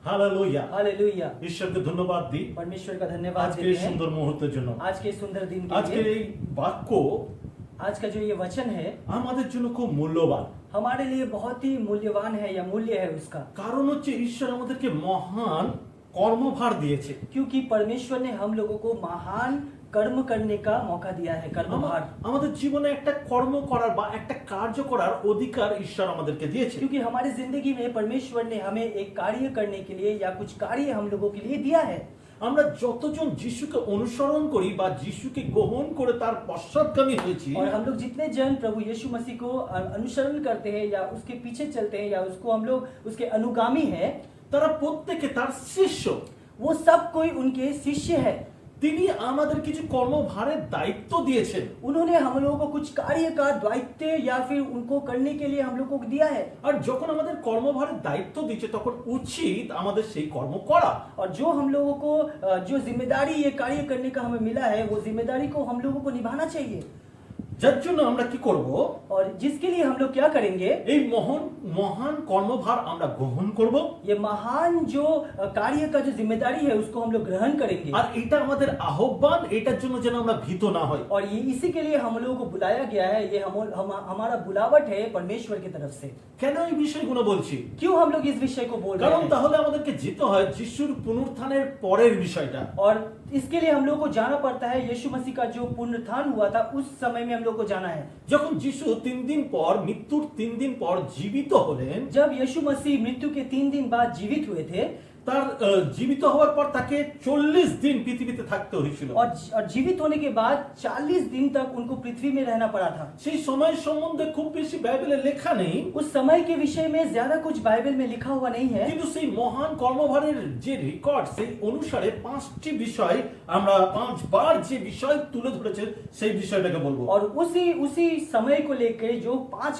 Hallelujah hallelujah. ঈশ্বরকে ধন্যবাদ দিই परमेश्वर का धन्यवाद আজকে देते এই हैं সুন্দর মুহূর্তের জন্য। आज के इस सुंदर दिन के আজকের लिए। এই বাক্য आज का जो ये वचन है আমাদের জন্য খুব মূল্যবান, हमारे लिए बहुत ही मूल्यवान है या मूल्य है उसका, কারণ হচ্ছে ঈশ্বর আমাদেরকে মহান কর্মভার দিয়েছে। क्योंकि परमेश्वर ने हम लोगों को महान कर्म करने का मौका दिया है। कर्मभार, আমাদের জীবনে একটা কর্ম করার বা একটা কার্য করার অধিকার ঈশ্বর আমাদেরকে দিয়েছে। क्योंकि हमारी जिंदगी में परमेश्वर ने हमें एक कार्य करने के लिए या कुछ कार्य हम लोगों के लिए दिया है। আমরা যতজন যিশুকে অনুসরণ করি বা যিশুকে গ্রহণ করে তার পশ্চাৎগামী হয়েছি, और हम लोग जितने जन प्रभु यीशु मसीह को अनुसरण करते हैं या उसके पीछे चलते हैं या उसको हम लोग उसके अनुगामी है, তারা প্রত্যেকে তার শিষ্য। वो सब कोई उनके शिष्य है। তিনি আমাদের কিছু কর্মভারের দায়িত্ব দিয়েছেন। उन्होंने हम लोगों को कुछ कार्य का दायित्व या फिर उनको करने के लिए हम लोगों को दिया है। আর যখন আমাদের কর্মভারের দায়িত্ব দিচ্ছে তখন উচিত আমাদের সেই কর্ম করা। और जो हम लोगों को जो जिम्मेदारी ये कार्य करने का हमें मिला है, वो जिम्मेदारी को हम लोगों को निभाना चाहिए। যার জন্য আমরা কি করব? और जिसके लिए हम लोग क्या करेंगे? এই মহান কর্মভার আমরা গ্রহণ করব। ये महान जो कार्य का जो जिम्मेदारी है उसको हम लोग ग्रहण करेंगे। আর এটা আমাদের আহ্বান, এটার জন্য যেন আমরা ভীত না হই। और ये इसी के लिए हम लोगों को बुलाया गया है। ये हमारा बुलावट है परमेश्वर की तरफ से। কেন এই বিষয়গুলো বলছি? क्यों हम लोग इस विषय को बोल रहे কারণ हैं? তাহলে আমাদেরকে যেতে হয় যিশুর পুনরুত্থানের পরের বিষয়টা। और इसके लिए हम लोग को जाना पड़ता है यीशु मसीह का जो पुनरुत्थान हुआ था उस समय में हम लोग को जाना है। যখন যিশু 3 দিন পর, মৃত্যুর 3 দিন পর জীবিত হলেন, जब यीशु मसीह मृत्यु के 3 दिन बाद जीवित हुए थे, তার জীবিত হওয়ার পর তাকে 40 দিন পৃথিবীতে থাকতে হয়েছিল। और जीवित होने के बाद 40 दिन तक उनको पृथ्वी में रहना पड़ा था। সেই সময় সম্বন্ধে খুব বেশি বাইবেলে লেখা নেই, उस समय के विषय में ज्यादा कुछ बाइबल में लिखा हुआ नहीं है, কিন্তু সেই মহান কর্মভারের যে রেকর্ড সেই অনুসারে 5টি বিষয় আমরা 5 বার যে বিষয় তুলে ধরেছেন সেই বিষয়টাকে বলবো। और उसी समय को लेकर जो 5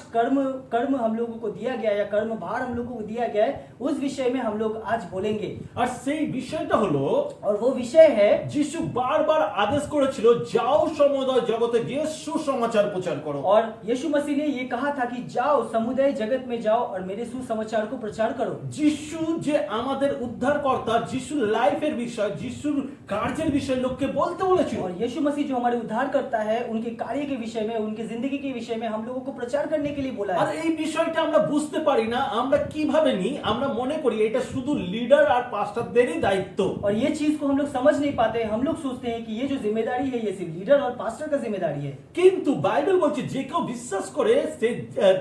कर्म हम लोगों को दिया गया या कर्म भार हम लोगों को दिया गया है, उस विषय में हम लोग आज बोलेंगे। আর সেই বিষয়টা হলো, और वो विषय है, যিশু বারবার আদেশ করেছিল যাও সমুদয় জগতে গিয়ে সুসমাচার প্রচার করো। और यीशु मसीह ने ये कहा था कि जाओ समुदाय जगत में जाओ और मेरे सुसमाचार को प्रचार करो। যিশু যে আমাদের উদ্ধারকর্তা, যিশুর লাইফের বিষয়, যিশুর কার্যের বিষয় লোককে বলতে বলেছিল। और यीशु मसीह जो हमारे उद्धार करता है, उनके कार्य के विषय में, उनकी जिंदगी के विषय में हम लोगों को प्रचार करने के लिए बोला আর है। এই বিষয়টা আমরা বুঝতে পারি না, আমরা কিভাবে নি, আমরা মনে করি এটা শুধু লিডার আর পাস্টরদেরই দায়িত্ব। और ये चीज को हम लोग समझ नहीं पाते। हम लोग सोचते हैं कि ये जो जिम्मेदारी है ये सिर्फ लीडर और पास्टर का जिम्मेदारी है, কিন্তু বাইবেল বলছে যে কেউ বিশ্বাস করে সে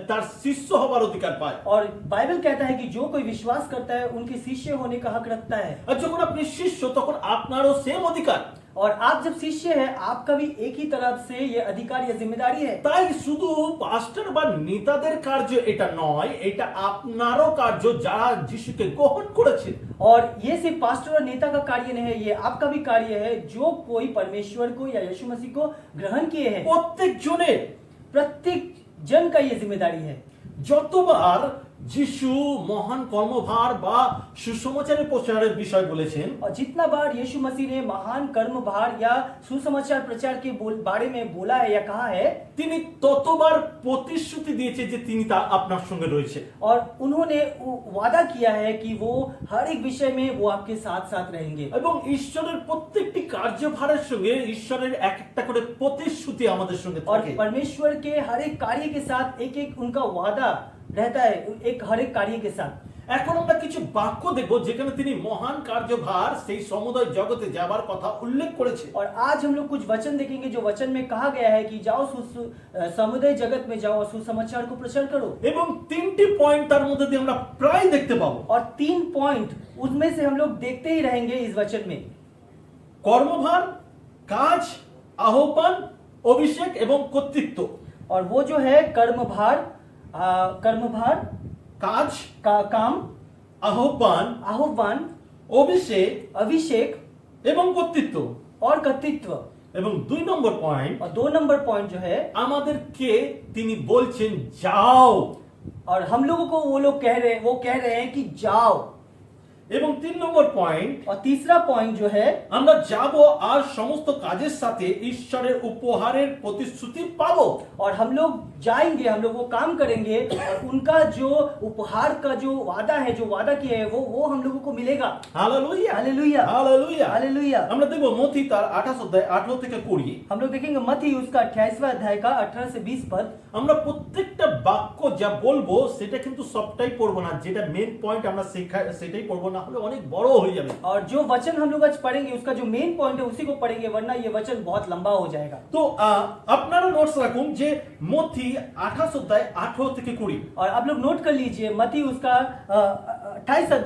তার শিষ্য হবার অধিকার পায়। और बाइबल कहता है कि जो कोई विश्वास करता है उनके शिष्य होने का हक रखता है। আর যখন আপনি শিষ্য তখন আপনারও সেম অধিকার। और आप जब शिष्य है, आपका भी एक ही तरफ से ये अधिकार या जिम्मेदारी है। তাই শুধু পাস্টর বা নেতাদের কার্য এটা নয়, এটা আপনারও কার্য যারা যিশুকে গ্রহণ করেছে। और ये सिर्फ पास्टर और नेता का कार्य नहीं है, ये आपका भी कार्य है जो कोई परमेश्वर को या यीशु मसीह को ग्रहण किए हैं। প্রত্যেক জনের, प्रत्येक जन का ये जिम्मेदारी है। যতবার যিশু মহান কর্মভার বা সুসমাচারের প্রচারের বিষয় বলেছেন, और जितना बार यीशु मसीह ने महान कर्म भार या सुसमाचार प्रचार के बारे में बोला है या कहा है, তিনি ততবার প্রতিশ্রুতি দিয়েছে যে তিনি তা আপনার সঙ্গে রয়েছে। और उन्होंने वादा किया है कि वो हर एक विषय में वो आपके साथ साथ रहेंगे। এবং ঈশ্বরের প্রত্যেকটি কার্যভারের সঙ্গে ঈশ্বরের এক একটা করে প্রতিশ্রুতি আমাদের সঙ্গে और থাকে। परमेश्वर के हर एक कार्य के साथ एक एक उनका वादा रहता है, एक हर एक कार्य के साथ। এখন আমরা কিছু বাক্য দেখব যেখানে তিনি মহান কার্যভার সেই সমুদয় জগতে যাবার কথা উল্লেখ করেছে। और आज हम लोग कुछ वचन देखेंगे जो वचन में कहा गया है कि जाओ समुदाय जगत में जाओ और सुसमाचार को प्रचार करो। এবং 3টি পয়েন্ট তার মধ্যে দিয়ে আমরা প্রায় দেখতে পাবো। और 3 पॉइंट उसमें से हम लोग देखते ही रहेंगे इस वचन में। কর্মভার, কাজ, আহ্বান, অভিষেক এবং কর্তৃত্ব। और वो जो है कर्मभार, কাজ, का काम, আহ্বান, आह्वान, অভিষেক अभिषेक এবং কর্তৃত্ব। और कर्तृत्व। এবং 2 নম্বর পয়েন্ট, और 2 नंबर पॉइंट जो है, আমাদেরকে তিনি বলছেন যাও। और हम लोगों को वो कह रहे हैं कि जाओ। এবং 3 নম্বর পয়েন্ট, और तीसरा पॉइंट जो है, আমরা যাব আর সমস্ত কাজের সাথে ঈশ্বরের উপহারের প্রতিশ্রুতি পাবো। और हम लोग जाएंगे, हम लोग वो काम करेंगे और उनका जो उपहार का जो वादा है, जो वादा किया है, वो हम लोगों को मिलेगा। Hallelujah hallelujah, hallelujah. हालेलुया। আমরা দেখব মথি তার 28 অধ্যায় 18 থেকে 20। हम लोग देखेंगे मत्ती उसका 28वां अध्याय का 18 से 20 पद। আমরা প্রত্যেকটা বাক্য যা বলবো সেটা কিন্তু সবটাই পড়বো না, যেটা মেন পয়েন্ট আমরা সেটাই পড়বো, না হলে অনেক বড় হয়ে যাবে। और जो वचन हम लोग आज पढ़ेंगे उसका जो मेन पॉइंट है उसी को पढ़ेंगे, वरना ये वचन बहुत लंबा हो जाएगा। তো আপনারা নোটস রাখুন যে মথি 28 অধ্যায় 18 থেকে 20। और आप लोग नोट कर लीजिए मत्ती उसका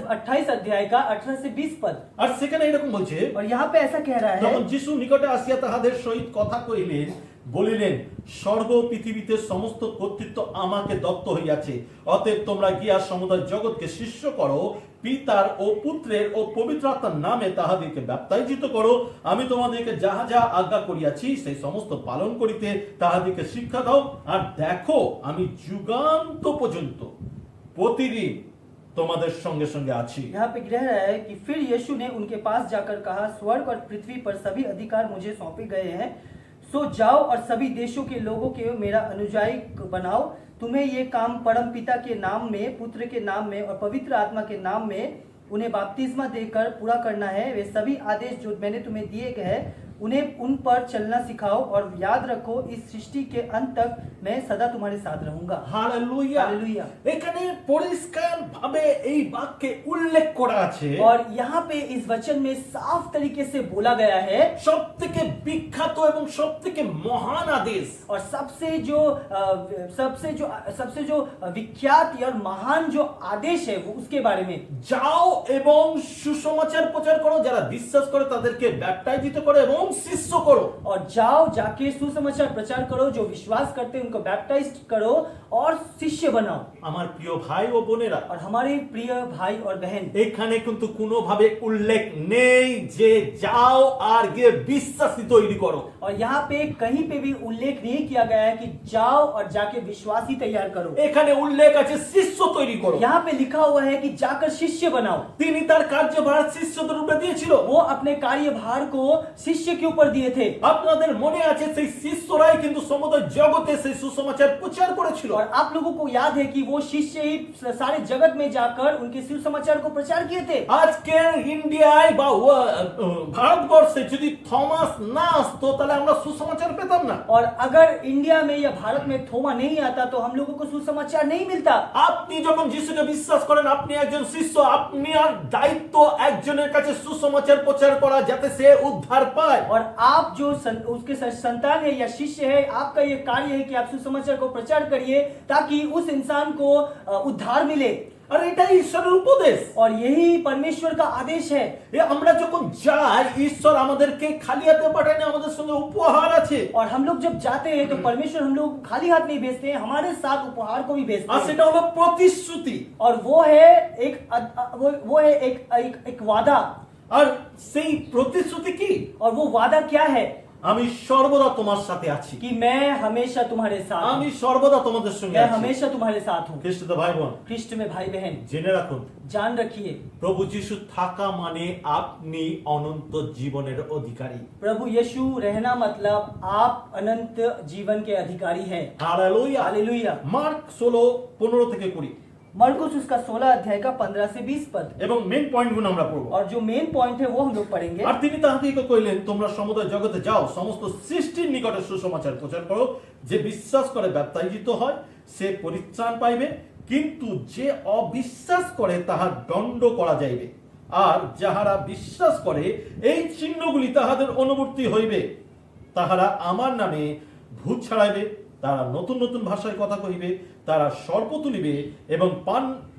28 अध्याय का 18 से 20 पद। আর সেখানে এরকম বলছে, और यहाँ पे ऐसा कह रहा है, তখন যিশু নিকটে আসিয়া তাহাদের সহিত কথা কহিলেন, বলিলেন, স্বর্গ পৃথিবীতে সমস্ত কর্তৃত্ব আমাকে দত্ত হইয়াছে, অতএব তোমরা গিয়া সমুদয় জগৎকে শিষ্য করো, পিতার ও পুত্রের ও পবিত্র আত্মার নামে তাহাদেরকে ব্যাপ্তায়িত করো, আমি তোমাদেরকে যাহা যাহা আজ্ঞা করিয়াছি সেই সমস্ত পালন করিতে তাহাদেরকে শিক্ষা দাও, আর দেখো আমি যুগান্ত পর্যন্ত প্রতিদিন তোমাদের সঙ্গে সঙ্গে আছি। यहाँ पे कह रहा है कि फिर यीशु ने उनके पास जाकर कहा, स्वर्ग और पृथ्वी पर सभी अधिकार मुझे सौंपे गए हैं, सो जाओ और सभी देशों के लोगों के मेरा अनुयायी बनाओ, तुम्हें ये काम परम पिता के नाम में, पुत्र के नाम में और पवित्र आत्मा के नाम में उन्हें बपतिस्मा देकर पूरा करना है। वे सभी आदेश जो मैंने तुम्हें दिए हैं उन्हें उन पर चलना सिखाओ, और याद रखो इस सृष्टि के अंत तक मैं सदा तुम्हारे साथ रहूंगा। হালেলুয়া। हालेलुया। এখানে পরিষ্কার ভাবে এই বাক্যে উল্লেখ করা আছে, और यहाँ पे इस वचन में साफ तरीके से बोला गया है, সবথেকে বিখ্যাত এবং সবথেকে মহান আদেশ, और सबसे जो विख्यात और महान जो आदेश है वो उसके बारे में, যাও এবং সুসমাচার প্রচার করো, যারা বিশ্বাস করে তাদেরকে ব্যাপটাইজিত করো এবং শিষ্য করো। और जाओ जाके सुसमाचार प्रचार करो, जो विश्वास करते हैं उनको बैप्टाइज करो और शिष्य बनाओ। আমার প্রিয় ভাই ও বোনেরা, और हमारे प्रिय भाई और बहन, এখানে কিন্তু কোনোভাবে উল্লেখ নেই যে যাও আর গিয়ে বিশ্বাসী তৈরি করো। और यहाँ पे कहीं पे भी उल्लेख नहीं किया गया है कि जाओ और जाके विश्वासी तैयार करो। এখানে উল্লেখ আছে শিষ্য তৈরি করো। यहाँ पे लिखा हुआ है कि जाकर शिष्य बनाओ। তিনি তার কার্যভার শিষ্যদের উপরে দিয়েছিল। वो अपने कार्यभार को शिष्य के ऊपर दिए थे। আপনাদের মনে আছে সেই শিষ্যরাই কিন্তু সমুদয় জগতে সেই সুসমাচার প্রচার করেছিল। और आप लोगों को याद है कि वो शिष्य ही सारे जगत में जाकर उनके सुसमाचार को प्रचार किए थे। আজকের ইন্ডিয়ায় বা ভারতবর্ষে যদি থমাস না আসতো তাহলে আমরা সুসমাচার পেতাম না। और अगर इंडिया में या भारत में थोमा नहीं आता तो हम लोगों को सुसमाचार नहीं मिलता। আপনি যখন যিশুকে বিশ্বাস করেন আপনি একজন শিষ্য, আপনার দায়িত্ব একজনের কাছে সুসমাচার প্রচার করা যাতে সে উদ্ধার পায়। और आप जो उसके संतान है या शिष्य है, आपका ये कार्य है कि आप सुसमाचार को प्रचार करिए ताकि उस इंसान को उद्धार मिले। আর এটাই ঈশ্বরের উপদেশ, और यही परमेश्वर का आदेश है। আমরা যখন যাই ঈশ্বর আমাদেরকে খালি হাতে পাঠায় না, আমাদের সঙ্গে উপহার আছে। और हम लोग जब जाते हैं तो परमेश्वर हम लोग खाली हाथ नहीं भेजते हैं, हमारे साथ उपहार को भी भेजते আর हैं। সেটা হলো প্রতিশ্রুতি। और वो है एक वादा। আর সেই প্রতিশ্রুতি কি? और वो वादा क्या है? আমি সর্বদা তোমার সাথে আছি, कि मैं हमेशा तुम्हारे साथ हूं। আমি সর্বদা তোমাদের সঙ্গে मैं আছি। हमेशा तुम्हारे साथ हूँ। খ্রিস্টীয় ভাই বোন, ख्रिस्ट में भाई बहन, জেনে রাখুন जान रखिए, প্রভু যিশু থাকা মানে আপনি অনন্ত জীবনের অধিকারী। प्रभु यीशु रहना मतलब आप अनंत जीवन के अधिकारी हैं। হালেলুয়া। हालेलुया। মার্ক 16:15 থেকে 20 मरकुस उसका 16 अध्याय का 15 से 20 पद। এবং মেন পয়েন্টগুলো আমরা পড়ব। और जो मेन पॉइंट है वो हम लोग पढ़ेंगे। আর তিনি তাহাদিগকে কইলেন, তোমরা সমুদয় জগতে যাও, সমস্ত সৃষ্টির নিকটে সুসমাচার প্রচার করো, যে বিশ্বাস করে ব্যাপতিত হয় সে পরিত্রাণ পাইবে, কিন্তু যে অবিশ্বাস করে তাহার দণ্ড করা যাইবে। আর যাহারা বিশ্বাস করে এই চিহ্নগুলি তাহাদের অনুবর্তী হইবে, তাহারা আমার নামে ভূত ছাড়াইবে, তারা নতুন নতুন ভাষায় কথা কহিবে, তারা সর্প তুলিবে এবং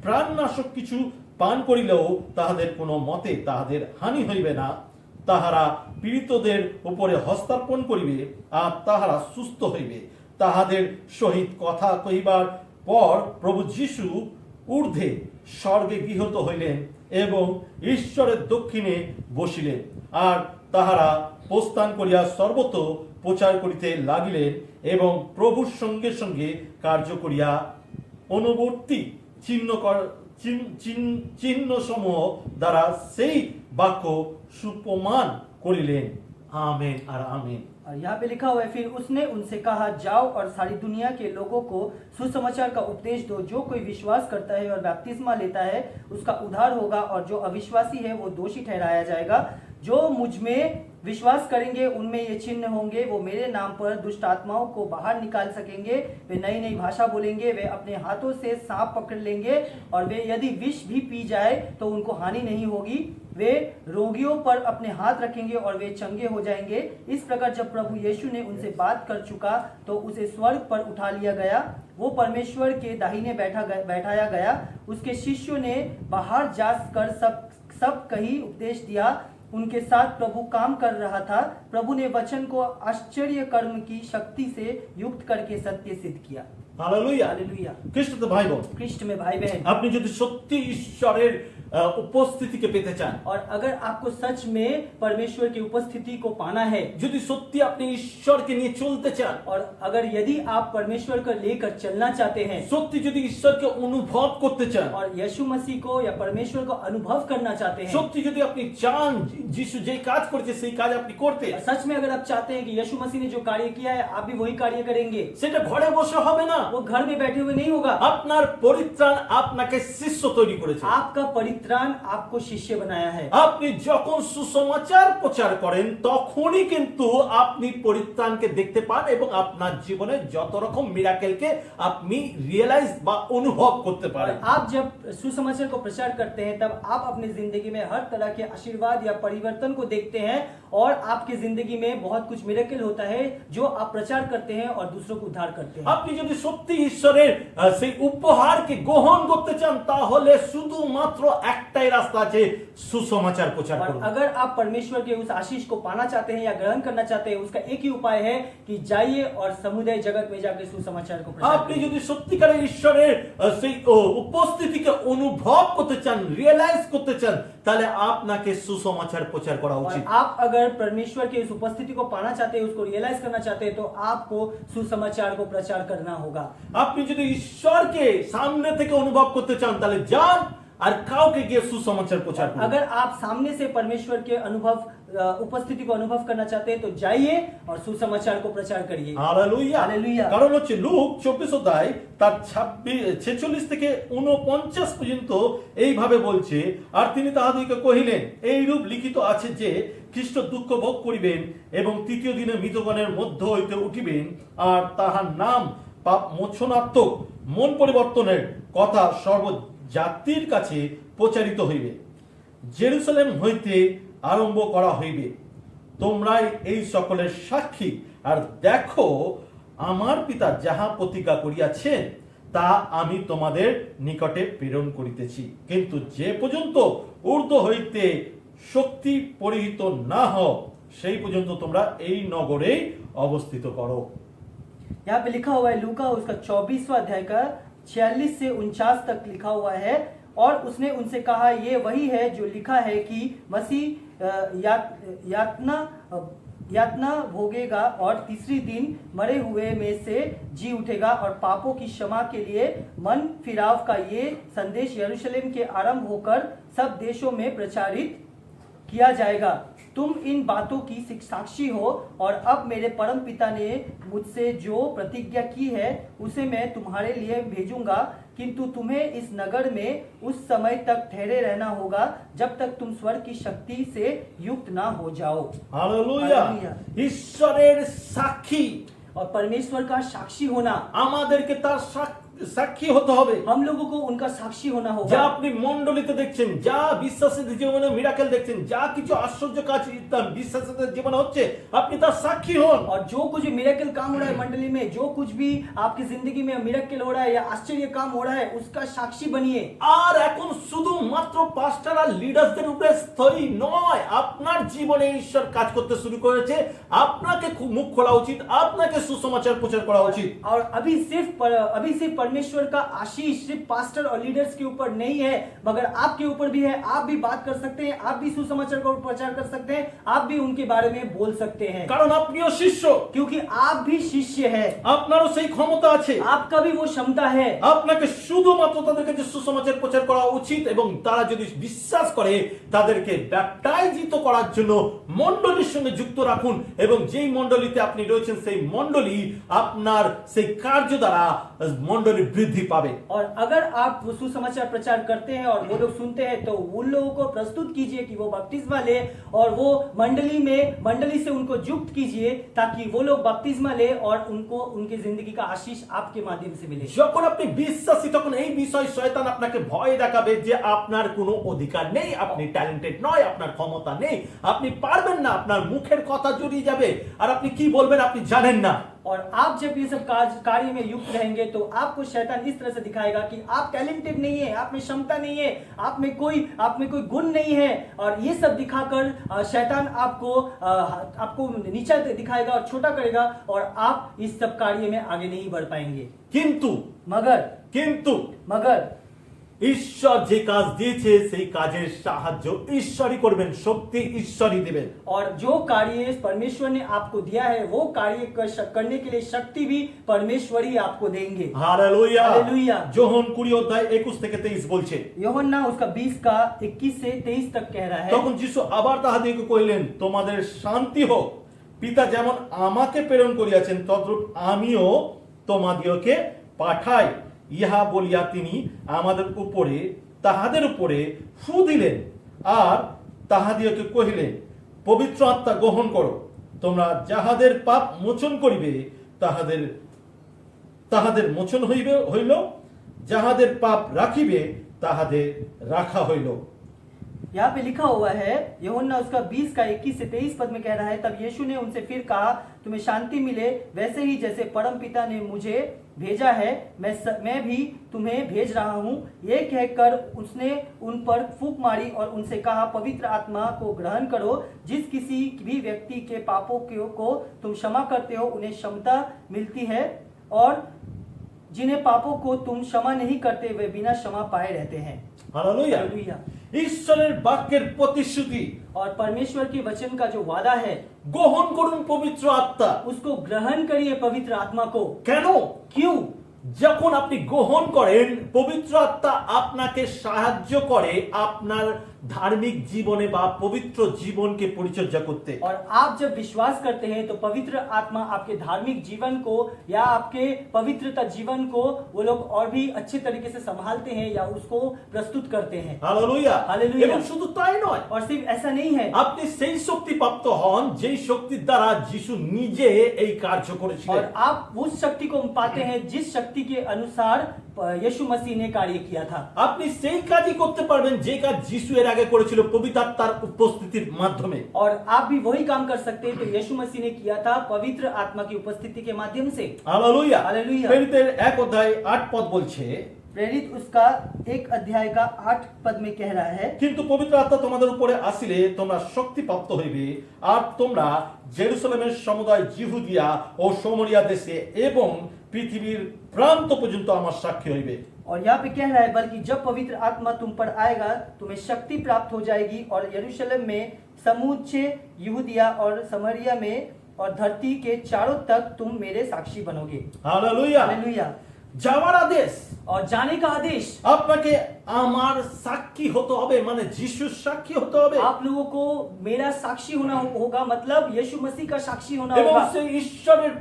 প্রাণনাশক কিছু পান করিলেও তাহাদের কোনো মতে তাহাদের হানি হইবে না, তাহারা পীড়িতদের উপরে হস্তার্পণ করিবে, আর তাহারা সুস্থ হইবে। তাহাদের সহিত কথা কহিবার পর প্রভু যীশু ঊর্ধ্বে স্বর্গে গৃহীত হইলেন এবং ঈশ্বরের দক্ষিণে বসিলেন। আর তাহারা প্রস্থান করিয়া সর্বত প্রচার করিতে লাগিলেন এবং প্রভুর সঙ্গে সঙ্গে কার্য করিয়া অনুবর্তী চিহ্ন সমূহ দ্বারা সেই বাক্য সুপ্রমাণ করিলেন। आमीन और आमीन। और यहाँ पे लिखा हुआ है, फिर उसने उनसे कहा, जाओ और सारी दुनिया के लोगों को सुसमाचार का उपदेश दो। जो कोई विश्वास करता है और बपतिस्मा लेता है उसका उद्धार होगा, और जो अविश्वासी है वो दोषी ठहराया जाएगा। जो मुझ में विश्वास करेंगे उनमें ये चिन्ह होंगे, वो मेरे नाम पर दुष्ट आत्माओं को बाहर निकाल सकेंगे, वे नई नई भाषा बोलेंगे, वे अपने हाथों से सांप पकड़ लेंगे, और वे यदि विष भी पी जाए तो उनको हानि नहीं होगी। वे रोगियों पर अपने हाथ रखेंगे और वे चंगे हो जाएंगे। इस प्रकार जब प्रभु यीशु ने उनसे बात कर चुका तो उसे स्वर्ग पर उठा लिया गया, वो परमेश्वर के दाहिने बैठाया गया। उसके शिष्यों ने बाहर जाकर सब कहीं उपदेश दिया। उनके साथ प्रभु काम कर रहा था। प्रभु ने वचन को आश्चर्य कर्म की शक्ति से युक्त करके सत्य सिद्ध किया। Hallelujah hallelujah. খ্রিস্ট ভাই বোন, খ্রিস্ট में भाई बहन, আপনি যদি সত্যি ঈশ্বরের উপস্থিতিকে পেতে চান, और अगर आपको सच में परमेश्वर की उपस्थिति को पाना है, যদি সত্যি আপনি ঈশ্বরকে নিয়ে চলতে চান, और अगर यदि आप परमेश्वर को लेकर चलना चाहते हैं, সত্যি যদি ঈশ্বরকে অনুভব করতে চান, और यीशु मसीह को या परमेश्वर को अनुभव करना चाहते हैं, সত্যি যদি আপনি চান যিশু যেই কাজ করেছে সেই কাজ আপনি করতে, और सच में अगर आप चाहते हैं कि यीशु मसीह ने जो कार्य किया है आप भी वही कार्य करेंगे, সেটা ঘরে বসে হবে না। वो घर में बैठे हुए नहीं होगा। আপনার পরিত্রাণ আপনাকে শিষ্য তৈরি করেছে। आपका परित्राण आपको शिष्य बनाया है। আপনি যখন সুসমাচার প্রচার করেন তখনই কিন্তু আপনি পরিত্রাণকে দেখতে পান এবং আপনার জীবনে যত রকম মিরাকেলকে আপনি রিয়েলাইজ বা অনুভব করতে और পারেন। आप जब सुसमाचार को प्रचार करते हैं तब आप अपनी जिंदगी में हर तरह के आशीर्वाद या परिवर्तन को देखते हैं, और आपकी जिंदगी में बहुत कुछ मिरेकल होता है जो आप प्रचार करते हैं और दूसरों को उद्धार करते हैं। আপনি যদি সত্যি ঈশ্বরের সেই উপহারকে গ্রহণ করতে চান তাহলে শুধুমাত্র একটাই রাস্তা আছে, সুসমাচার প্রচার और করুন। अगर आप परमेश्वर के उस आशीष को पाना चाहते हैं या ग्रहण करना चाहते हैं, उसका एक ही उपाय है कि जाइए और समुदाय जगत में जाकर सुसमाचार को प्रचार আপনি करिए। যদি সত্যিকারের ঈশ্বরের সেই উপস্থিতিকে অনুভব করতে চান, রিয়েলাইজ করতে চান, তাহলে আপনাকে সুসমাচার প্রচার করা और উচিত। आप अगर परमेश्वर की उस उपस्थिति को पाना चाहते हैं, उसको रियलाइज करना चाहते हैं, तो आपको सुसमाचार को प्रचार करना होगा। আপনি যদি ঈশ্বরকে সামনে থেকে অনুভব করতে চান তাহলে যান আর কাউকে গিয়ে সুসমাচার প্রচার করুন। अगर आप सामने से परमेश्वर के उपस्थिति को अनुभव करना चाहते हैं तो जाइए और सुसमाचार को प्रचार करिए। হালেলুয়া। হালেলুয়া। কারণ হচ্ছে লুক 24 অধ্যায় তার 46 থেকে 49 পর্যন্ত এইভাবে বলছে, আর তিনি তাহাদিগকে কহিলেন, এইরূপ লিখিত আছে যে খ্রিস্ট দুঃখ ভোগ করিবেন এবং তৃতীয় দিনে মৃতগণের মধ্য হইতে উঠিবেন, আর তাহার নাম পাপ মোচনাত্মক মন পরিবর্তনের কথা সর্ব জাতির কাছে প্রচারিত হইবে, জেরুসালেম হইতে আরম্ভ করা হইবে। তোমরাই এই সকলের সাক্ষী। আর দেখো, আমার পিতা যাহা প্রতিজ্ঞা করিয়াছেন তা আমি তোমাদের নিকটে প্রেরণ করিতেছি। কিন্তু যে পর্যন্ত ঊর্ধ্ব হইতে শক্তি পরিহিত না হও সেই পর্যন্ত তোমরা এই নগরেই অবস্থিত করো। यहाँ पे लिखा हुआ है लूका उसका 24वां अध्याय का 46 से 49 तक लिखा हुआ है, और उसने उनसे कहा, ये वही है जो लिखा है कि मसीह यातना भोगेगा और तीसरी दिन मरे हुए में से जी उठेगा, और पापों की क्षमा के लिए मन फिराव का ये संदेश यरूशलेम के आरंभ होकर सब देशों में प्रचारित किया जाएगा। तुम इन बातों की साक्षी हो, और अब मेरे परम पिता ने मुझसे जो प्रतिज्ञा की है उसे मैं तुम्हारे लिए भेजूंगा, किंतु तुम्हें इस नगर में उस समय तक ठहरे रहना होगा जब तक तुम स्वर्ग की शक्ति से युक्त ना हो जाओ। हालेलुया। हालेलुया। ঈশ্বরের সাক্ষী, और परमेश्वर का साक्षी होना, আমাদেরকে তার সাক্ষী হতে হবে। हम लोगों को उनका साक्षी होना যা होगा। আপনি মণ্ডলীতে দেখছেন, যা বিশ্বাসীদের জীবনে মিরাকেল দেখছেন, যা কিছু আশ্চর্য কাজ বিশ্বাসীদের জীবনে হচ্ছে, আপনি তার সাক্ষী হন। और जो कुछ मिरेकल काम हो रहा है मंडली में, जो कुछ भी आपकी जिंदगी में मिरेकल हो रहा है या आश्चर्य काम हो रहा है, उसका साक्षी बनिए। আর এখন শুধুমাত্র পাস্টার আর লিডারদের উপরে স্থির নয়, আপনার জীবনে ঈশ্বর কাজ করতে শুরু করেছে। আপনাকে খুব মুখ খোলা উচিত, আপনাকে সুসমাচার প্রচার করা উচিত। और अभी सिर्फ परमेश्वर का आशीष सिर्फ पास्टर और लीडर्स के ऊपर नहीं है, मगर आपके ऊपर भी है। आप भी बात कर सकते हैं, आप भी सुसमाचार का प्रचार कर सकते हैं, आप भी उनके बारे में बोल सकते हैं, কারণ আপনিও শিষ্য, क्योंकि आप भी शिष्य है, আপনারও সেই ক্ষমতা আছে। आपका भी वो क्षमता है। আপনাকে শুধুমাত্র তাদের কাছে সুসমাচার প্রচার করা উচিত এবং তারা যদি বিশ্বাস করে তাদেরকে ব্যাপটাইজিত করার জন্য মণ্ডলীর সঙ্গে যুক্ত রাখুন এবং যেই মণ্ডলীতে আপনি রয়েছেন সেই মণ্ডলী আপনার সেই কার্য দ্বারা মণ্ডলী বৃদ্ধি পাবে। और अगर आप वो सुसमाचार प्रचार करते हैं और वो लोग सुनते हैं तो उन लोगों को प्रस्तुत कीजिए कि वो बपतिस्मा ले और वो मंडली से उनको युक्त कीजिए ताकि वो लोग बपतिस्मा ले और उनको उनकी जिंदगी का आशीष आपके माध्यम से मिले। যখন আপনি বিশ্বাসী তখন এই বিষয় শয়তান আপনাকে ভয় দেখাবে যে আপনার কোনো অধিকার নেই, আপনি ট্যালেন্টেড নয়, আপনার ক্ষমতা নেই, আপনি পারবেন না, আপনার মুখের কথা জড়িয়ে যাবে আর আপনি কি বলবেন আপনি জানেন না। और आप जब ये सब कार्य में युक्त रहेंगे तो आपको शैतान इस तरह से दिखाएगा कि आप टैलेंटेड नहीं है, आप में क्षमता नहीं है, आप में कोई गुण नहीं है, और ये सब दिखाकर शैतान आपको नीचा दिखाएगा और छोटा करेगा और आप इस सब कार्य में आगे नहीं बढ़ पाएंगे। কিন্তু मगर ঈশ্বর যে কাজ দিয়েছে সেই কাজের সাহায্য ঈশ্বরই করবেন, শক্তি ঈশ্বরই দিবেন। और जो कार्य परमेश्वर ने आपको दिया है वो कार्य करने के लिए शक्ति भी परमेश्वर ही आपको देंगे। Hallelujah, hallelujah. যোহন 20 অধ্যায় 21 থেকে 23 বলছে, यूहन्ना उसका 20 का 21 से 23 तक कह रहा है। তখন যিশু আবার তাহাদিগকে কহিলেন, তোমাদের শান্তি হোক, পিতা যেমন আমাকে প্রেরণ করিয়াছেন তদ্রূপ আমিও তোমাদিগকে পাঠাই। ইহা বলিয়া তিনি তাহাদের উপরে ফু দিলেন আর তাহাদিগকে কহিলেন, পবিত্র আত্মা গ্রহণ করো, তোমরা যাহাদের পাপ মোচন করিবে তাহাদের মোচন হইল, যাহাদের পাপ রাখিবে তাহাদের রাখা হইল। यहाँ पे लिखा हुआ है, यूहन्ना उसका 20 का 21 से 23 पद में कह रहा है, तब यीशु ने उनसे फिर कहा, तुम्हें शांति मिले, वैसे ही जैसे परम पिता ने मुझे भेजा है मैं भी तुम्हें भेज रहा हूँ। ये कहकर उसने उन पर फूंक मारी और उनसे कहा, पवित्र आत्मा को ग्रहण करो। जिस किसी भी व्यक्ति के पापों को तुम क्षमा करते हो उन्हें क्षमता मिलती है, और जिन्हें पापों को तुम क्षमा नहीं करते वे बिना क्षमा पाए रहते हैं। हालेलुया। ঈশ্বরের বাক্যের প্রতিশ্রুতি और परमेश्वर के वचन का जो वादा है, গ্রহণ করুন পবিত্র আত্মা, उसको ग्रहण करिए पवित्र आत्मा को। কেন? क्यों? যখন আপনি গ্রহণ করেন পবিত্র আত্মা আপনাকে সাহায্য করে আপনার ধার্মিক জীবনে বা পবিত্র জীবনকে পরিচর্যা করতে। और आप जब विश्वास करते हैं तो पवित्र आत्मा आपके धार्मिक जीवन को या आपके पवित्रता जीवन को वो लोग और भी अच्छे तरीके से संभालते हैं या उसको प्रस्तुत करते हैं। हालेलुया। हालेलुया। এবং শুধু তাই নয়, और सिर्फ ऐसा नहीं है, আপনি সেই শক্তি প্রাপ্ত হন যেই শক্তির দ্বারা যিশু নিজে এই কার্য করেছিলেন। और आप उस शक्ति को पाते हैं जिस शक्ति के अनुसार यीशु मसीह ने कार्य किया था। আপনি সেই কাজই করতে পারবেন যে কাজ যিশু এর আগে করেছিল পবিত্র আত্মার উপস্থিতির মাধ্যমে। और आप भी वही काम कर सकते हैं जो यीशु मसीह ने किया था पवित्र आत्मा की उपस्थिति के माध्यम से। हालेलुया। हालेलुया। প্রেরিতের 1 অধ্যায় 8 পদ বলছে, प्रेरित उसका 1 अध्याय का 8 पद में कह रहा है, কিন্তু পবিত্র আত্মা তোমাদের উপরে আসিলে তোমরা শক্তি প্রাপ্ত হইবে আর তোমরা জেরুসালেমের সমুদয় জিহুদিয়া ও সামরিয়া দেশে এবং পৃথিবীর প্রান্ত পর্যন্ত আমার সাক্ষী হইবে। और यहाँ पे कह रहा है, बल्कि जब पवित्र आत्मा तुम पर आएगा तुम्हें शक्ति प्राप्त हो जाएगी और यरूशलेम में समूचे यहूदिया और समरिया में और धरती के चारों तक तुम मेरे साक्षी बनोगे। हालेलुया। हालेलुया। যাওয়ার আদেশ और जाने का आदेश, আপনাকে আমার সাক্ষী হতে হবে, মানে যিশুর সাক্ষী হতে হবে आप लोगों को मेरा साक्षी होना होगा, मतलब यीशु मसीह का साक्षी होना এবং होगा, সেই ঈশ্বরের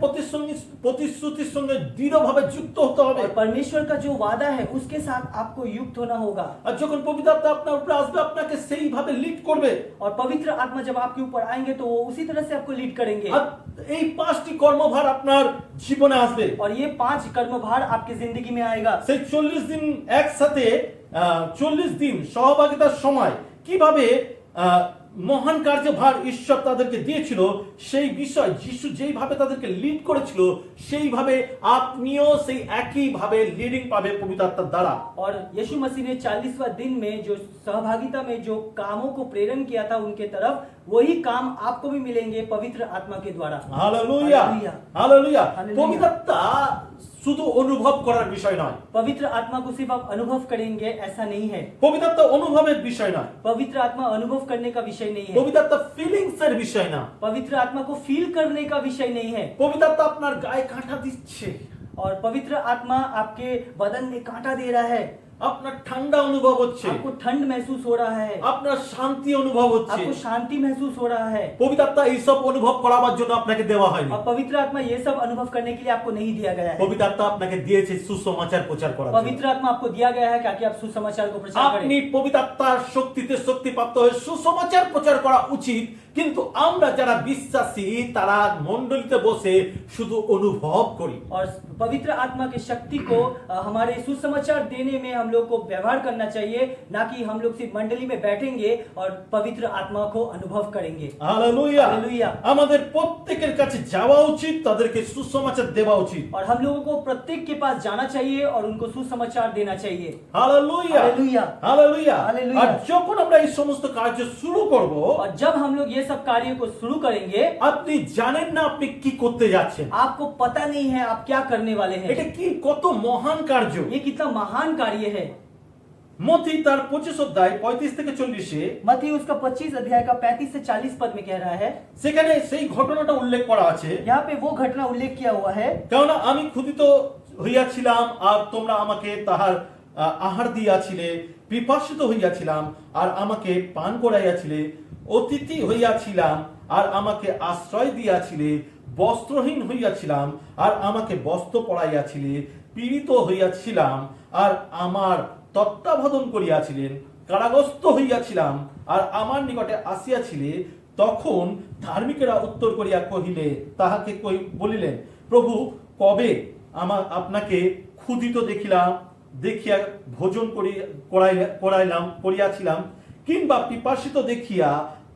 প্রতিশ্রুতির সঙ্গে দৃঢ়ভাবে যুক্ত হতে হবে। और परमेश्वर का जो वादा है उसके साथ आपको युक्त होना होगा। আর যখন পবিত্র আত্মা আপনার উপরে আসবে আপনাকে সেইভাবে লিড করবে। और पवित्र आत्मा जब आपके ऊपर आएंगे तो वो उसी तरह से आपको लीड करेंगे। আর এই 5টি কর্মভার আপনার জীবনে আসবে। और ये 5 कर्मभार आपकी जिंदगी में आएगा। সেই 40 দিন একসাথে 40 দিন সহভাগিতার সময় কিভাবে মহান কার্যভার ঈশ্বর তাদেরকে দিয়েছিল সেই বিষয় যিশু যেইভাবে তাদেরকে লিড করেছিল সেইভাবে আপনিও সেই একই ভাবে লিডিং পাবে পবিত্র আত্মার দ্বারা। और यीशु मसीह ने 40वां दिन में जो सहभागिता में जो कामों को प्रेरण किया था उनके तरफ, वही काम आपको भी मिलेंगे पवित्र आत्मा के द्वारा। हालेलुया। हालेलुया। हालेलुया। हालेलुया। পবিত্র আত্মা শুধু অনুভব করার বিষয় নয়, पवित्र आत्मा को सिर्फ आप अनुभव करेंगे ऐसा नहीं है। পবিত্র আত্মা অনুভবের বিষয় নয়, पवित्र आत्मा अनुभव करने का विषय नहीं है। পবিত্র আত্মা ফিলিংস এর বিষয় না, पवित्र आत्मा को फील करने का विषय नहीं है। পবিত্র আত্মা আপনার গায়ে কাঁটা দিচ্ছে, और पवित्र आत्मा आपके बदन में कांटा दे रहा है, আপনার ঠান্ডা অনুভব হচ্ছে, आपको ठंड महसूस हो रहा है, আপনার শান্তি অনুভব হচ্ছে। आपको शांति महसूस हो रहा है। পবিত্র আত্মা এইসব অনুভব করার জন্য আপনাকে দেওয়া হয়নি, और पवित्र आत्मा ये सब अनुभव करने के लिए आपको नहीं दिया गया है। পবিত্র আত্মা আপনাকে দিয়েছে সুসমাচার প্রচার করার জন্য। पवित्र आत्मा आपको दिया गया है ताकि आप सुसमाचार को प्रचार আপনি करें। পবিত্র আত্মার শক্তিতে শক্তিপ্রাপ্ত হয়ে সুসমাচার প্রচার করা উচিত, কিন্তু আমরা যারা বিশ্বাসী তারা মণ্ডলীতে বসে শুধু অনুভব করি। और पवित्र आत्मा की शक्ति को हमारे सुसमाचार देने में हम लोग को व्यवहार करना चाहिए, ना कि हम लोग सिर्फ मंडली में बैठेंगे और पवित्र आत्मा को अनुभव करेंगे। হালেলুয়া। हालेलुया। আমাদের প্রত্যেকের কাছে যাওয়া উচিত, তাদেরকে সুসমাচার দেওয়া উচিত। और हम लोगों को प्रत्येक के पास जाना चाहिए और उनको सुसमाचार देना चाहिए। Hallelujah, hallelujah. হালেলুয়া। हालेलुया। আর যখন আমরা এই সমস্ত কার্য শুরু করব, और जब हम लोग ये सब कार्य को शुरू करेंगे, আপনি জানেন না আপনি কি করতে যাচ্ছেন। आपको पता नहीं है आप क्या करने वाले এটা हैं। কি কত মহান কার্য। ये कितना महान कार्य है। মথি তার 25 অধ্যায় 35 থেকে 40-এ मत्ती उसका 25 अध्याय का 35 से 40 पद में कह रहा है, সেখানে সেই ঘটনাটা উল্লেখ করা আছে। यहाँ पे वो घटना उल्लेख किया हुआ है। কেননা আমি ক্ষুধিত হইয়াছিলাম আর তোমরা আমাকে তাহার আহার দিয়াছিলে, পিপাসিত হইয়াছিলাম আর আমাকে পান করাইয়াছিলে, অতিথি হইয়াছিলাম আর আমাকে আশ্রয় দিয়াছিলে, বস্ত্রহীন হইয়াছিলাম আর আমাকে বস্ত্র পরাইয়াছিলে, পীড়িত হইয়াছিলাম আর আমার তত্ত্বাবধান করিয়াছিলেন, কারাগ্রস্ত হইয়াছিলাম আর আমার নিকটে আসিয়াছিলে। তখন ধার্মিকেরা উত্তর করিয়া কহিলে তাহাকে বলিলেন, প্রভু, কবে আপনাকে ক্ষুধিত দেখিয়া ভোজন করিয়াছিলাম, কিংবা পিপাসিত দেখিয়া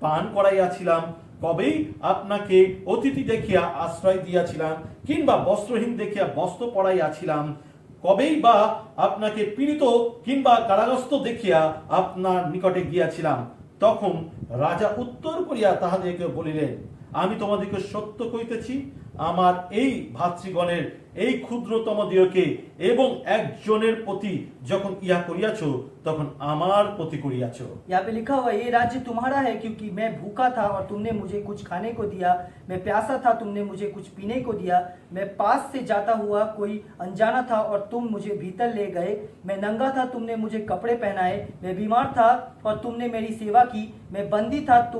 পান করাইয়াছিলাম? কবেই আপনাকে অতিথি দেখিয়া আশ্রয় দিয়াছিলাম, কিংবা বস্ত্রহীন দেখিয়া বস্ত্র পরাইয়াছিলাম? কবেই বা আপনাকে পীড়িত কিংবা কারাগ্রস্ত দেখিয়া আপনার নিকটে গিয়াছিলাম? তখন রাজা উত্তর করিয়া তাহাদেরকে বলিলেন, আমি তোমাদেরকে সত্য কইতেছি, আমার এই ভাতৃগণের এই ক্ষুদ্রতম দিওকে এবং একজনের প্রতি যখন ইয়া করিয়াছ, তখন আমার প্রতি করিয়াছ। यहाँ पे लिखा हुआ है, ये राज्य तुम्हारा है, क्योंकि मैं भूखा था और तुमने मुझे कुछ खाने को दिया, मैं प्यासा था तुमने मुझे कुछ पीने को दिया, मैं पास से जाता हुआ कोई अनजाना था और तुम मुझे भीतर ले गए, मैं नंगा था तुमने मुझे कपड़े पहनाए, मैं बीमार था और तुमने मेरी सेवा की, मैं बंदी था तो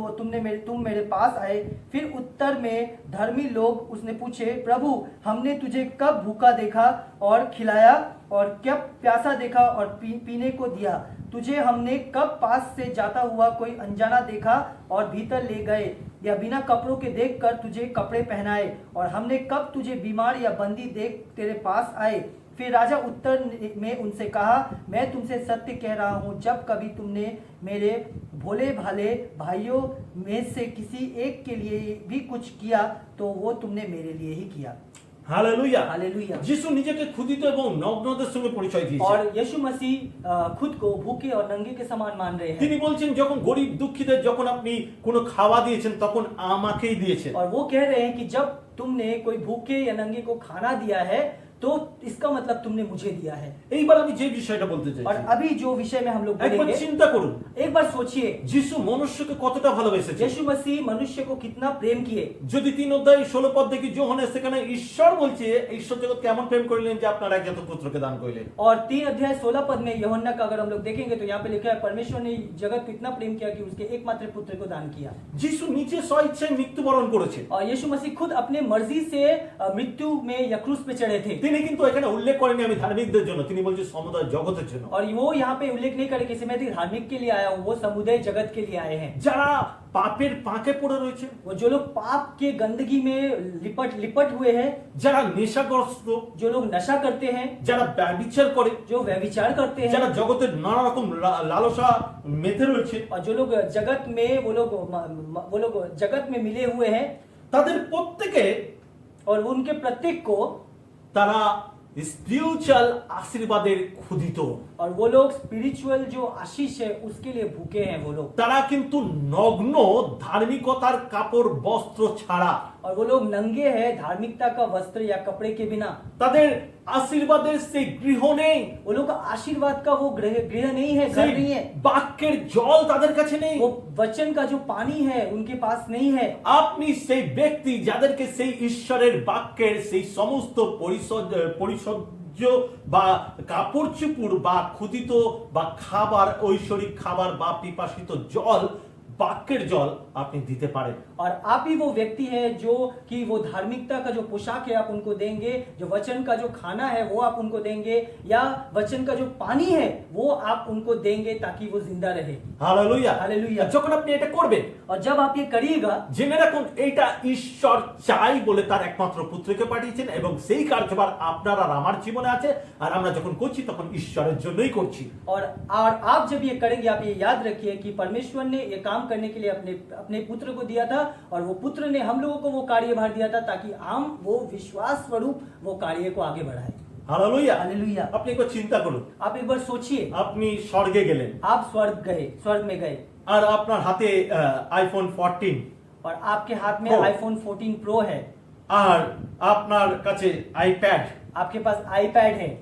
तुम मेरे पास आए। फिर उत्तर में धर्मी लोग उसने पूछे, प्रभु, हमने तुझे कब भूखा देखा और खिलाया, और कब प्यासा देखा और पीने को दिया? तुझे हमने कब पास से जाता हुआ कोई अनजाना देखा और भीतर ले गए, या बिना कपड़ों के देखकर तुझे कपड़े पहनाए? और हमने कब तुझे बीमार या बंदी देख तेरे पास आए? फिर राजा उत्तर में उनसे कहा, मैं तुमसे सत्य कह रहा हूँ, जब कभी तुमने मेरे भोले भाले भाइयों में से किसी एक के लिए भी कुछ किया, तो वो तुमने मेरे लिए ही किया। হালেলুয়া। हालेलुया। যিশু নিজেকে ক্ষুধিত এবং নগ্নদের সঙ্গে পরিচয় দিয়েছেন। और यीशु मसीह खुद को भूखे और नंगे के समान मान रहे हैं। তিনি বলছেন, যখন গরিব দুঃখীদের যখন আপনি কোনো খাওয়া দিয়েছেন, তখন আমাকেই দিয়েছেন। और वो कह रहे हैं कि जब तुमने कोई भूखे या नंगे को खाना दिया है, तो इसका मतलब तुमने मुझे दिया है। এইবার আমি যে বিষয়টা বলতে চাই, और अभी जो विषय में हम लोग একবার बोलेंगे, চিন্তা করুন, एक बार सोचिए, যিশু মনুষ্যকে কতটা ভালোবেসেছে। यीशु मसीह मनुष्य को कितना प्रेम किए। যদি 3 অধ্যায় 16 পদ দেখি যোহনে, সেখানে ঈশ্বর বলছে, ঈশ্বর জগৎ কেমন প্রেম করিলেন যে আপনার একজাত পুত্রকে দান করিলেন। और 3 अध्याय 16 पद में यूहन्ना का अगर हम लोग देखेंगे तो यहाँ पे लिखा है, परमेश्वर ने जगत को इतना प्रेम किया कि उसके एकमात्र पुत्र को दान किया। যিশু নিজে স্বইচ্ছায় মৃত্যুবরণ করেছে। और यीशु मसीह खुद अपने मर्जी से मृत्यु में या क्रूस पे चढ़े थे। তিনি কিন্তু এখানে উল্লেখ করেনি আমি ধার্মিকদের জন্য, তিনি বলছেন সমুদায় জগতের জন্য। और वो यहाँ पे उल्लेख नहीं करे कि मैं धार्मिक के लिए आया हूँ, वो समुदाय जगत के लिए आए हैं। যারা পাপের পাকে পড়ে রয়েছে, वो जो लोग पाप के गंदगी में लिपट हुए हैं, যারা নেশাগ্রস্ত, जो लोग नशा करते हैं, যারা ব্যভিচার করে, जो व्यभिचार करते हैं, যারা জগতের নানা রকম লালসা মেতে রয়েছে, और जो लोग जगत में वो लोग जगत में मिले हुए हैं, তাদের প্রত্যেকে और उनके प्रत्येक को তারা স্পিরিচুয়াল আশীর্বাদের ক্ষুধিত। और वो लोग स्पिरिचुअल जो आशीष है उसके लिए भूखे हैं। वो लोग তারা কিন্তু নগ্ন ধার্মিকতার কাপড় বস্ত্র ছাড়া। और वो लोग नंगे हैं धार्मिकता का वस्त्र या कपड़े के बिना। তাদের আশীর্বাদের সেই গৃহ নেই, वो लोग का आशीर्वाद का वो गृह नहीं है, घर সেই नहीं है। বাক্যের জল তাদের কাছে নেই। वो वचन का जो पानी है उनके पास नहीं है। আপনি সেই ব্যক্তি যাদেরকে সেই ঈশ্বরের বাক্যের সেই সমস্ত পরিসজ্জ বা কাপড় চোপড় বা ক্ষুদিত বা খাবার, ঐশ্বরিক খাবার বা পিপাসিত জল, বাক্যের জল আপনি দিতে পারেন। और आप ही वो व्यक्ति है जो कि वो धार्मिकता का जो पोशाक है आप उनको देंगे, जो वचन का जो खाना है वो आप उनको देंगे, या वचन का जो पानी है वो आप उनको देंगे ताकि वो जिंदा रहे। হালেলুয়া। হালেলুয়া। যখন আপনি এটা করবেন, और जब आप ये करिएगा, জেনে রাখুন এটা ঈশ্বর চাই বলে তার একমাত্র পুত্রকে পাঠিয়েছেন, এবং সেই কার্যভার আপনার আর আমার জীবনে আছে। আর আমরা যখন করছি তখন ঈশ্বরের জন্যই করছি। और आप जब ये करेंगे, आप ये याद रखिए कि परमेश्वर ने ये काम करने के लिए अपने पुत्र को दिया था, और वो पुत्र ने हम लोगों को वो कार्यभार दिया था ताकि हम वो विश्वास स्वरूप वो कार्य को आगे बढ़ाएं। হালেলুয়া। हालेलुया। আপনি একবার চিন্তা করুন, आप एक बार सोचिए, আপনি স্বর্গে গেলেন आप स्वर्ग में गए, আর আপনার হাতে আইফোন 14, और आपके हाथ में Pro। आईफोन 14 प्रो है, আর আপনার কাছে আইপ্যাড, आपके पास आईपैड है,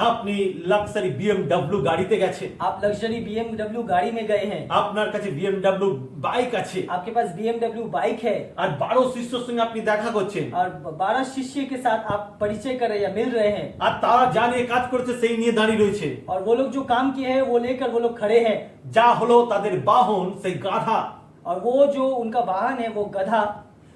আপনি লাক্সারি BMW গাড়িতে গেছেন, आप लग्जरी BMW गाड़ी में गए हैं, আপনার কাছে BMW বাইক আছে, आपके पास BMW बाइक है, আর 12 শিষ্যর সঙ্গে আপনি দেখা করছেন, और 12 शिष्य के साथ आप परिचय कर रहे हैं या मिल रहे हैं, আর তারা যা নিয়ে কাজ করছে সেই নিয়ে দাঁড়িয়ে রয়েছে। और वो लोग जो काम किए हैं वो लेकर वो लोग खड़े हैं, যা হলো তাদের বাহন সেই গাধা, और वो जो उनका वाहन है वो गधा,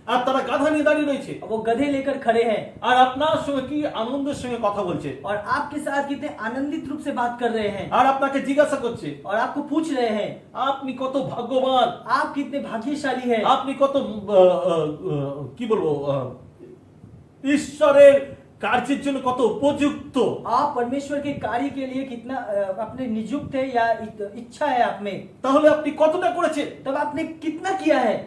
আর তারা গাধা নিয়ে দাঁড়িয়ে রয়েছে, वो गधे लेकर खड़े हैं, আর আপনার সঙ্গে কি আনন্দের সঙ্গে কথা বলছে, और आपके साथ कितने आनंदित रूप से बात कर रहे हैं, আর আপনাকে জিজ্ঞাসা করছে और आपको पूछ रहे हैं আপনি কত ভাগ্যবান, आप कितने भाग्यशाली हैं, আপনি কত কি বলবো ঈশ্বরের কার্যের জন্য কত উপযুক্ত। आप परमेश्वर के कार्य के लिए कितना अपने नियुक्त है या इच्छा है आप में, তাহলে আপনি কতটা করেছে? तब आपने कितना किया है।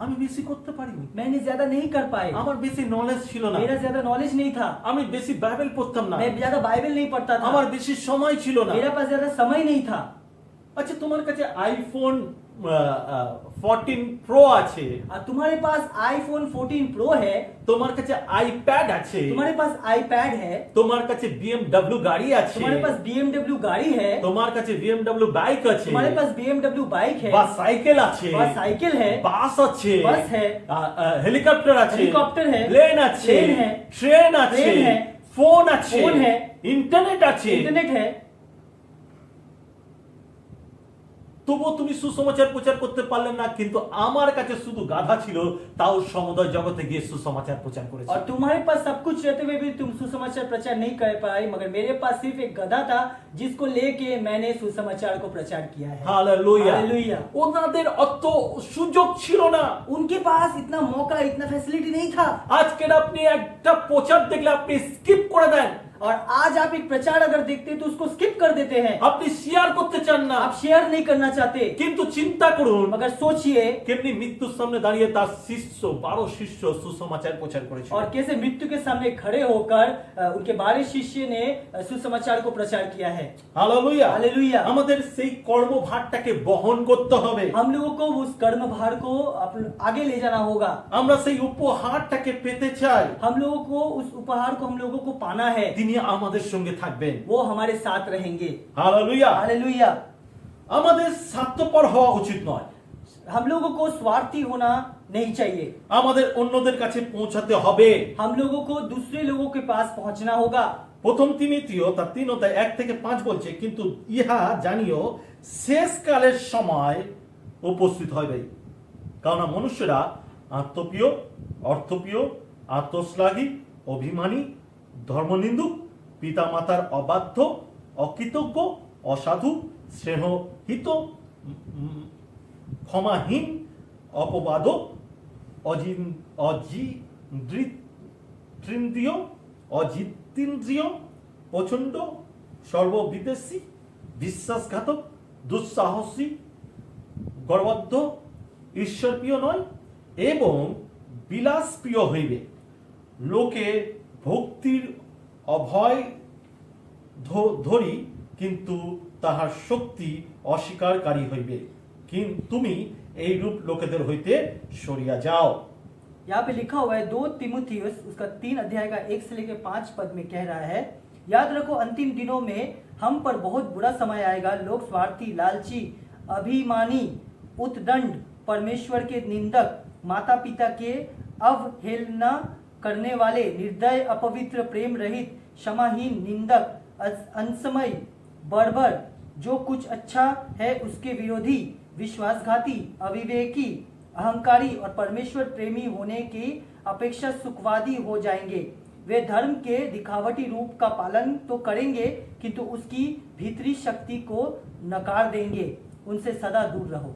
আমি বেশি করতে পারিনি, मैंने ज्यादा नहीं कर पाए, আমার বেশি নলেজ ছিল না, मेरा ज्यादा नॉलेज नहीं था, আমি বেশি বাইবেল পড়তাম না, मैं ज्यादा बाइबल नहीं पढ़ता था, আমার বেশি সময় ছিল না। मेरा पास ज्यादा समय नहीं था। আচ্ছা, তোমার কাছে আইফোন 14 প্রো আছে, और तुम्हारे पास आईफोन 14 प्रो है, তোমার কাছে আইপ্যাড আছে, तुम्हारे पास आईपैड है, তোমার কাছে BMW গাড়ি আছে, तुम्हारे पास BMW गाड़ी है, তোমার কাছে BMW বাইক আছে, तुम्हारे पास BMW बाइक है, বা সাইকেল আছে, और साइकिल है, বাস আছে, बस है, হেলিকপ্টার আছে, हेलीकॉप्टर है, প্লেন আছে, प्लेन है, ট্রেন আছে, ट्रेन है, ফোন আছে, फोन है, ইন্টারনেট আছে, इंटरनेट है, তবুও তুমি সুসমাচার প্রচার করতে পারলেন না। কিন্তু আমার কাছে শুধু গাধা ছিল, তাও সমুদয় জগতে গিয়ে সুসমাচার প্রচার করেছে। और तुम्हारे पास सब कुछ रहते हुए भी तुम सुसमाचार प्रचार नहीं कर पाए, मगर मेरे पास सिर्फ एक गधा था जिसको लेके मैंने सुसमाचार को प्रचार किया है। হালেলুয়া। हालेलुया। ওনাদের অত সুযোগ ছিল না। उनके पास इतना मौका, इतना फैसिलिटी नहीं था। আজকের আপনি একটা প্রচার দেখলে আপনি স্কিপ করে দেন, और आज आप एक प्रचार अगर देखते हैं तो उसको स्किप कर देते हैं, আপনি শেয়ার করতে চান না। आप शेयर नहीं करना चाहते। কিন্তু চিন্তা করুন, मगर सोचिए, কেমনি মৃত্যুর সামনে দাঁড়িয়ে তার শিষ্য 12 শিষ্য সুসমাচার প্রচার করেছে। और कैसे मृत्यु के सामने खड़े होकर उनके 12 शिष्य ने सुसमाचार को प्रचार किया है। হালেলুয়া। हालेलुया। আমাদের সেই কর্মভারটাকে বহন করতে হবে। हम लोगों को उस कर्म भार को आगे ले जाना होगा। আমরা সেই উপহারটাকে পেতে চাই। हम लोगों को उस उपहार को हम लोगों को पाना है, তিনি আমাদের সঙ্গে থাকবেন। वो हमारे साथ रहेंगे। হালেলুয়া। हालेलुया। আমাদের স্বার্থপর হওয়া উচিত নয়, हम लोगों को स्वार्थी होना नहीं चाहिए। আমাদের অন্যদের কাছে পৌঁছাতে হবে। हम लोगों को दूसरे लोगों के पास पहुंचना होगा। প্রথম তিমোথেও তার 3:1-5 বলছে, কিন্তু ইহা জানিও শেষকালের সময় উপস্থিত হবে, কারণ মনুষ্যরা আত্মপ্রিয়, অর্থপ্রিয়, আত্মশ্লাঘী, অভিমানী, ধর্মনিন্দুক, পিতামাতার অবাধ্য, অকৃতজ্ঞ, অসাধু, স্নেহহিত, ক্ষমাহীন, অপবাদক, অজিতেন্দ্রিয়, প্রচণ্ড, সর্ববিদ্বেষী, বিশ্বাসঘাতক, দুঃসাহসী, গর্বদ্ধ, ঈশ্বরপ্রিয় নয় এবং বিলাসপ্রিয় হইবে। লোকে ভক্তির অভয় ধরি, কিন্তু তাহার শক্তি অস্বীকারী হইবে। কিন্তু তুমি এইরূপ লোকেদের হইতে সরিয়া যাও। यहाँ पे लिखा हुआ है 2 तीमुथियुस उसका 3 अध्याय का 1 से लेकर 5 पद में कह रहा है, याद रखो अंतिम दिनों में हम पर बहुत बुरा समय आएगा। लोग स्वार्थी, लालची, अभिमानी, उद्दंड, परमेश्वर के निंदक, माता पिता के अवहेलना करने वाले, निर्दय, अपवित्र, प्रेम रहित, क्षमाहीन, निंदक, अनसमय, बर्बर, जो कुछ अच्छा है उसके विरोधी, विश्वासघाती, अविवेकी, अहंकारी और परमेश्वर प्रेमी होने की अपेक्षा सुखवादी हो जाएंगे। वे धर्म के दिखावटी रूप का पालन तो करेंगे किंतु उसकी भीतरी शक्ति को नकार देंगे। उनसे सदा दूर रहो।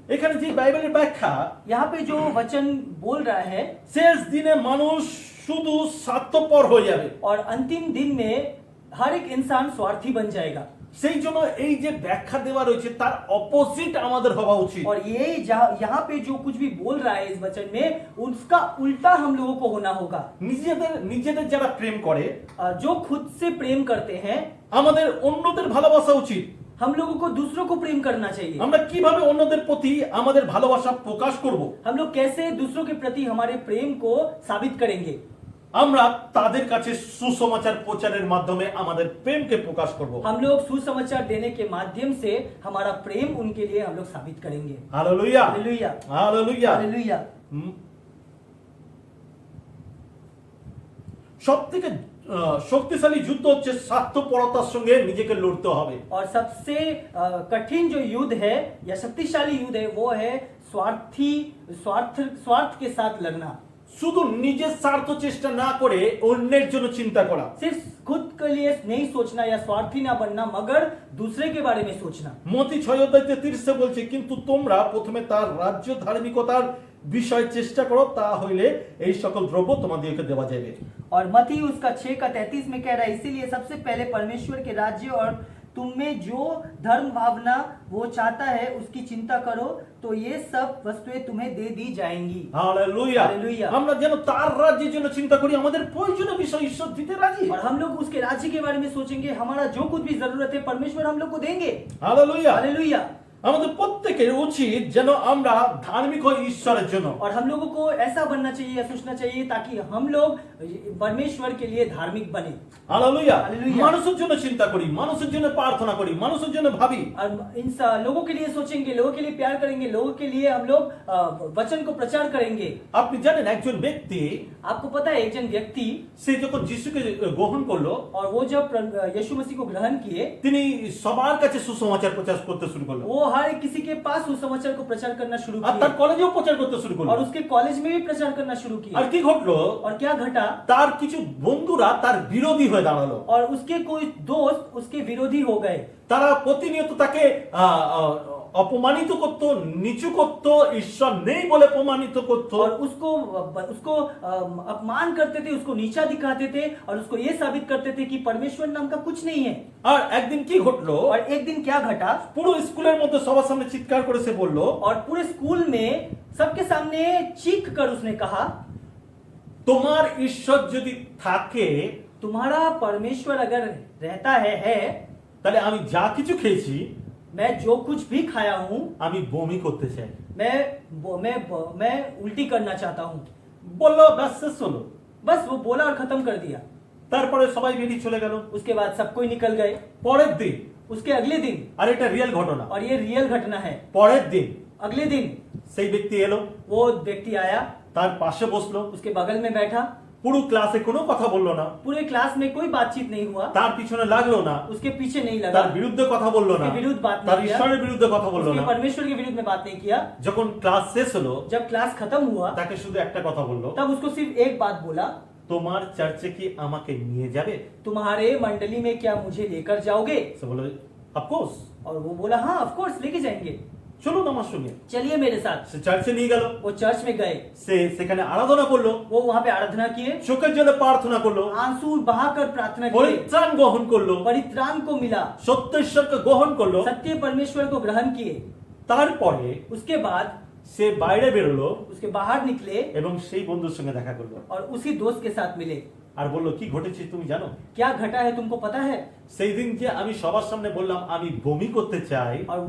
এখানে যে বাইবেলের ব্যাখ্যা, यहाँ पे जो वचन बोल रहा है, শেষ দিনে মানুষ শুধু স্বার্থপর হয়ে যাবে, और अंतिम दिन में हर एक इंसान स्वार्थी बन जाएगा। সেই জন্য এই যে ব্যাখ্যা দেওয়া রয়েছে তার অপোজিট আমাদের হওয়া উচিত। और ये यहाँ पे जो कुछ भी बोल रहा है इस वचन में, उसका उल्टा हम लोगों को होना होगा। নিজেদের যারা প্রেম করে, जो खुद से प्रेम करते हैं, আমাদের অন্যদের ভালোবাসা উচিত। हम लोगों को दूसरों को प्रेम करना चाहिए। আমরা কিভাবে অন্যদের প্রতি আমাদের ভালোবাসা প্রকাশ করব? हम लोग कैसे दूसरों के प्रति हमारे प्रेम को साबित करेंगे? আমরা তাদের কাছে সুসমাচার প্রচারের মাধ্যমে আমাদের প্রেমকে প্রকাশ করব। हम लोग सुसमाचार देने के माध्यम से हमारा प्रेम उनके लिए हम लोग साबित करेंगे। Hallelujah, hallelujah, hallelujah. हालेलुया। সবথেকে শক্তিশালী যুদ্ধ হচ্ছে স্বার্থপরতার সঙ্গে নিজেকে লড়তে হবে। और सबसे कठिन जो युद्ध है या शक्तिशाली युद्ध है वो है स्वार्थ के साथ लड़ना। শুধু নিজের স্বার্থ চেষ্টা না করে অন্যের জন্য চিন্তা করা। सिर्फ खुद के लिए नहीं सोचना या स्वार्थी ना बनना, मगर दूसरे के बारे में सोचना। মতি 6:30 বলছে, কিন্তু তোমরা প্রথমে তার রাজ্য ধার্মিকতার বিষয় চেষ্টা করো, তা হইলে এই সকল দ্রব্য তোমাদেরকে দেওয়া যাবে। और मत्ती उसका 6 का 33 में कह रहा है, इसीलिए सबसे पहले परमेश्वर के राज्य और तुम में जो धर्म भावना वो चाहता है उसकी चिंता करो, तो ये सब वस्तुएं तुम्हें दे दी जाएंगी। Hallelujah, hallelujah. আমরা যেন তার রাজ্যের জন্য চিন্তা করি, আমাদের প্রয়োজনীয় বিষয় ঈশ্বর দিতে রাজি। और हम लोग उसके राज्य के बारे में सोचेंगे, हमारा जो कुछ भी जरूरत है परमेश्वर हम लोग को देंगे। Hallelujah, hallelujah. আমাদের প্রত্যেকের উচিত যেন আমরা ধার্মিক হই ঈশ্বরের জন্য। और हम लोगों को ऐसा बनना चाहिए या सोचना चाहिए ताकि हम लोग परमेश्वर के लिए धार्मिक बने। Hallelujah, hallelujah. মানুষের জন্য চিন্তা করি, মানুষের জন্য প্রার্থনা করি, মানুষের জন্য ভাবি। और इन लोगों के लिए सोचेंगे, लोगों के लिए प्यार करेंगे, लोगों के लिए हम लोग वचन को प्रचार करेंगे। আপনি জানেন একজন ব্যক্তি, आपको पता है एक जन व्यक्ति, সে যখন যিশুকে গ্রহণ করলো, और वो जब यीशु मसीह को ग्रहण किए, তিনি সবার কাছে সুসমাচার প্রচার করতে শুরু করলো। वो हर किसी के पास सुसमाचार को प्रचार करना शुरू আর তার किया, কলেজেও প্রচার করতে শুরু করলো। और उसके कॉलेज में भी प्रचार करना शुरू আর किया। কি ঘটলো? और क्या घटा? তার কিছু বন্ধুরা তার বিরোধী হয়ে দাঁড়ালো। और उसके कोई दोस्त उसके विरोधी हो गए। তারা প্রতিনিয়ত তাকে অপমানিত করতো, নিচু করতো, ঈশ্বর নেই বলে প্রমাণিত করতো। और उसको अपमान करते थे, उसको नीचा दिखाते थे, और उसको ये साबित करते थे कि परमेश्वर नाम का कुछ नहीं है। আর একদিন কি ঘটলো? और एक दिन क्या घटा? পুরো স্কুলের মধ্যে সবার সামনে চিৎকার করে সে বলল, और पूरे स्कूल में सबके सामने चीख कर उसने कहा, তোমার ঈশ্বর যদি থাকে तुम्हारा परमेश्वर अगर रहता है তাহলে আমি যা কিছু খেয়েছি मैं जो कुछ भी खाया हूँ আমি বমি করতে চাই। मैं उल्टी करना चाहता हूँ। বললো, ব্যাস শেষ হলো। बस वो बोला और खत्म कर दिया। তারপরে সবাই বেরিয়ে চলে গেল। उसके बाद सब कोई निकल गए। পরের দিন, उसके अगले दिन, আর এটা রিয়েল ঘটনা, और ये रियल घटना है, পরের দিন अगले दिन সেই ব্যক্তি এলো, वो व्यक्ति आया, তার পাশে বসলো, उसके बगल में बैठा, পুরো ক্লাসে কোনো কথা বললো না, पूरे क्लास में कोई बातचीत नहीं हुआ, তার পিছনে লাগলো না, उसके पीछे नहीं लगा, তার বিরুদ্ধে কথা বললো না, उसके विरुद्ध बात তার नहीं किया, ঈশ্বরের বিরুদ্ধে কথা বললো उसके না। परमेश्वर के विरुद्ध में बात नहीं किया। যখন ক্লাস শেষ হলো जब क्लास खत्म हुआ তাকে শুধু একটা কথা বললো, तब उसको सिर्फ एक बात बोला, তোমার চার্চে কি আমাকে নিয়ে যাবে? तुम्हारे मंडली में क्या मुझे लेकर जाओगे? সে বলল, অফকোর্স। और वो बोला, हाँ ऑफ कोर्स लेके जाएंगे, চলুন আমার সঙ্গে। चलिए मेरे साथ। সে চার্চে নিয়ে গেল, वो चर्च में गए, সে সেখানে আরাধনা করলো, वो वहां पे आराधना किए, চোখের জন্য প্রার্থনা করলো, आंसू बहाकर प्रार्थना किए, পরিত্রাণ গ্রহণ করলো, परित्राण को मिला, সত্য ঈশ্বরকে গ্রহণ করলো। सत्य परमेश्वर को ग्रहण किए। তারপরে उसके बाद সে বাইরে বেরোলো उसके बाहर निकले এবং সেই বন্ধুর সঙ্গে দেখা করলো। और उसी दोस्त के साथ मिले। আর বলল কি ঘটেছে তুমি জানো? क्या घटा है तुमको पता है? সেই দিন যে আমি সবার সামনে বললাম আমি বমি করতে চাই, और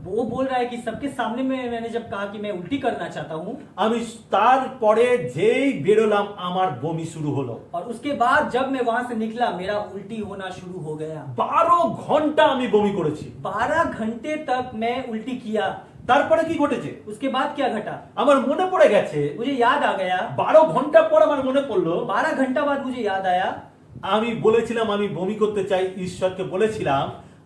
वो बोल रहा है कि सबके सामने में मैंने जब कहा कि मैं उल्टी करना चाहता हूँ, আমি তারপরে যেই বেরোলাম আমার বমি শুরু হলো। और उसके बाद जब मैं वहां से निकला मेरा उल्टी होना शुरू हो गया। 12 ঘন্টা আমি বমি করেছি। 12 घंटे तक मैं उल्टी किया। তারপরে কি ঘটেছে? उसके बाद क्या घटा? আমার মনে পড়ে গেছে, मुझे याद आ गया। 12 ঘন্টা পর আমার মনে পড়লো 12 घंटा बाद मुझे याद आया, আমি বলেছিলাম আমি বমি করতে চাই, ঈশ্বরকে বলেছিলাম,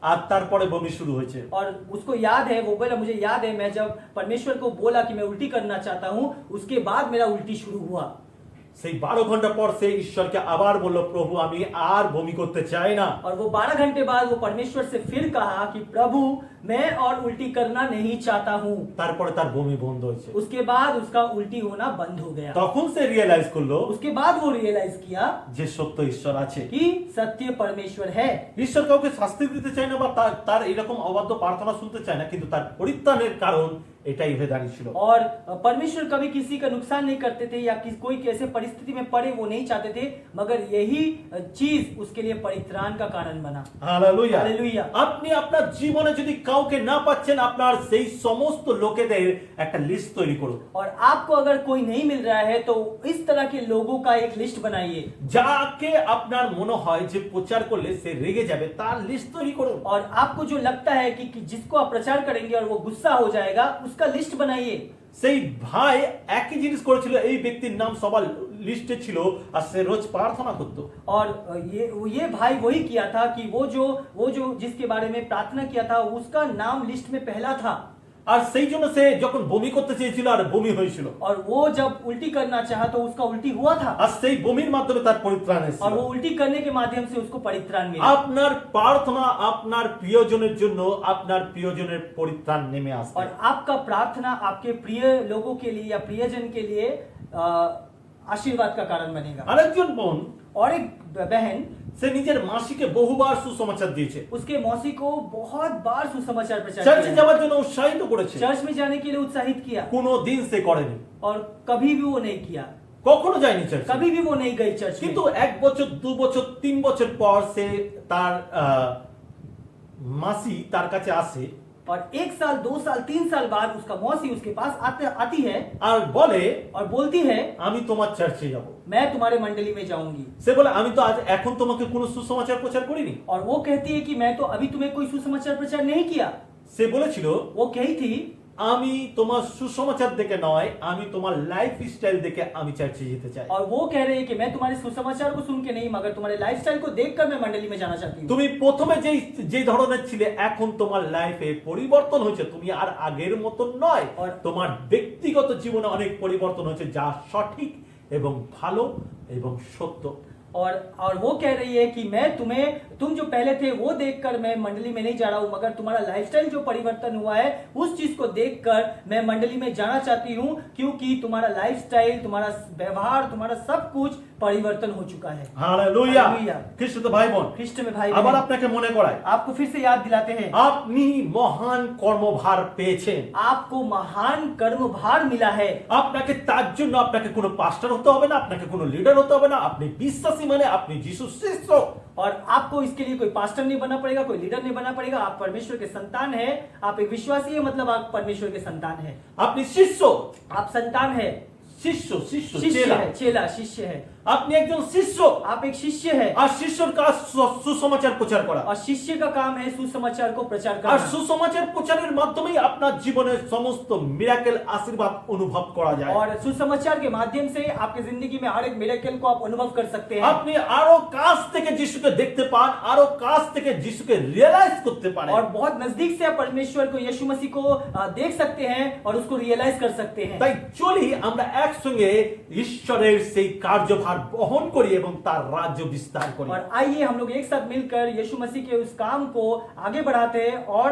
আর তারপরে বমি শুরু হয়েছে। और उसको याद है, वो बोला मुझे याद है मैं जब परमेश्वर को बोला कि मैं उल्टी करना चाहता हूँ, उसके बाद मेरा उल्टी शुरू हुआ। সেই 12 ঘন্টা পর সে ঈশ্বরকে আবার বলল, প্রভু আমি আর বমি করতে চাই না। और वो 12 घंटे बाद वो परमेश्वर से फिर कहा कि प्रभु मैं और उल्टी करना नहीं चाहता हूँ। তারপরে তার বমি বন্ধ হয়েছে। उसके बाद उसका उल्टी होना बंद हो गया। তখন সে রিয়েলাইজ করলো उसके बाद वो रियलाइज किया যে সত্য ঈশ্বর আছে, कि सत्य परमेश्वर है। ঈশ্বর কাউকে শাস্তি দিতে চায় না বা তার এরকম অবাধ্য প্রার্থনা শুনতে চায় না, কিন্তু তার পরিত্রাণের কারণ এটাই হয়ে দাঁড়িয়েছিল। और परमेश्वर कभी किसी का नुकसान नहीं करते थे या कोई कैसे परिस्थिति में पड़े वो नहीं चाहते थे, मगर यही चीज उसके लिए परित्राण का कारण बना। हालेलुया। हालेलुया। আপনি আপনার জীবনে যদি কাউকে না পাচ্ছেন, আপনার সেই সমস্ত লোকেদের একটা লিস্ট তৈরি করুন। और आपको अगर कोई नहीं मिल रहा है तो इस तरह के लोगों का एक लिस्ट बनाइए। যাকে আপনার মনে হয় যে প্রচার করলে সে রেগে যাবে তার লিস্ট তৈরি করুন। और आपको जो लगता है कि जिसको आप प्रचार करेंगे और वो गुस्सा हो जाएगा, उसका लिस्ट बनाइए। সেই ভাই একই জিনিস করেছিল, এই ব্যক্তির নাম সবার লিস্টে ছিল আর সে রোজ প্রার্থনা করত। और ये भाई वही किया था कि वो जो जिसके बारे में प्रार्थना किया था उसका नाम लिस्ट में पहला था। আর সেই জন্য সে যখন বমি করতে চেয়েছিল আর বমি হয়েছিল, और वो जब उल्टी करना चाहा तो उसका उल्टी हुआ था। আর সেই বমির মাধ্যমে তার পরিত্রাণ और এসেছিল। वो उल्टी करने के माध्यम से उसको परित्राण मिला। আপনার প্রার্থনা আপনার প্রিয়জনের জন্য আপনার প্রিয়জনের পরিত্রাণ নেমে আসবে। और आपका प्रार्थना आपके प्रिय लोगों के लिए या प्रियजन के लिए आशीर्वाद का कारण बनेगा। আরেকজন বোন, और एक बहन সে নিজের মাসিকে বহুবার সুসমাচার দিয়েছে, उसके मौसी को बहुत बार सुसमाचार प्रचार চার্চে किया, যাওয়ার জন্য উৎসাহিত করেছে, चर्च में जाने के लिए उत्साहित किया, কোনো দিন সে করেনি, और कभी भी वो नहीं किया, কখনো যায়নি চার্চে। कभी भी वो नहीं गई चर्च में। কিন্তু 1 বছর 2 বছর 3 বছর পর সে তার মাসি তার কাছে আসে और 1 साल 2 साल 3 साल बाद उसका मौसी उसके पास आती है আর বলে और बोलती है আমি তোমার চার্চে যাব। मैं तुम्हारे मंडली में जाऊंगी। সে বলে আমি তো আজ এখন তোমাকে কোনো সুসমাচার প্রচার করিনি। और वो कहती है कि मैं तो अभी तुम्हें कोई सुसमाचार प्रचार नहीं किया। সে বলেছিল वो कही थी আমি তোমার সুসমাচার দেখে নয়, আমি তোমার লাইফ স্টাইল দেখে আমি চার্চে যেতে চাই। और वो कह रहे हैं कि मैं तुम्हारे सुसमाचार को सुन के नहीं मगर तुम्हारे लाइफस्टाइल को देखकर मैं मंडली में जाना चाहती हूँ। তুমি প্রথমে যে ধরনের ছিলে এখন তোমার লাইফে পরিবর্তন হয়েছে, তুমি আর আগের মতন নয়, তোমার ব্যক্তিগত জীবনে অনেক পরিবর্তন হয়েছে যা সঠিক এবং ভালো এবং সত্য। और वो कह रही है कि मैं तुम जो पहले थे वो देखकर मैं मंडली में नहीं जा रहा हूँ, मगर तुम्हारा लाइफस्टाइल जो परिवर्तन हुआ है उस चीज को देखकर मैं मंडली में जाना चाहती हूँ, क्योंकि तुम्हारा लाइफस्टाइल, तुम्हारा व्यवहार, तुम्हारा सब कुछ परिवर्तन हो चुका है। हालेलुया। हालेलुया। খ্রিস্ট ভাই বোন, ख्रिस्ट में भाई আবার बहन, আপনাকে মনে করায় आपको फिर से याद दिलाते हैं আপনি মহান কর্মভার পেয়েছেন। आपको महान कर्मभार मिला है। আপনাকে তার জন্য আপনাকে কোনো পাস্টার হতে হবে না, আপনাকে কোনো লিডার হতে হবে না, আপনি বিশ্বাসী মানে আপনি যিশুর শিষ্য। और आपको इसके लिए कोई पास्टर नहीं बनना पड़ेगा, कोई लीडर नहीं बनना पड़ेगा। आप परमेश्वर के संतान है, आप एक विश्वासी है, मतलब आप परमेश्वर के संतान है। আপনি শিষ্য, आप संतान है, শিষ্য শিষ্য शिष्य চেলা। है, चेला शिष्य है। আপনি একজন শিষ্য, आप एक शिष्य है আর শিষ্যর কাজ সুসমাচার প্রচার করা। और शिष्य का काम है सुसमाचार को प्रचार আর करना। সুসমাচার প্রচারের মাধ্যমেই আপনার জীবনের সমস্ত মিরাকেল আশীর্বাদ অনুভব করা যায়। और सुसमाचार के माध्यम से आपकी जिंदगी में हर एक मिरेकल को आप अनुभव कर सकते हैं। আপনি আরো কাছ থেকে যিশুকে দেখতে পান, আরো কাছ থেকে যিশুকে রিয়েলাইজ করতে পারেন। और बहुत नजदीक से आप परमेश्वर को, यीशु मसीह को देख सकते हैं और उसको रियलाइज कर सकते हैं। তাই চলি আমরা একসঙ্গে ঈশ্বরের সেই কার্যভার বহন করি এবং তার রাজ্য বিস্তার করি। और आइए हम लोग एक साथ मिलकर यीशु मसीह के उस काम को आगे बढ़ाते हैं और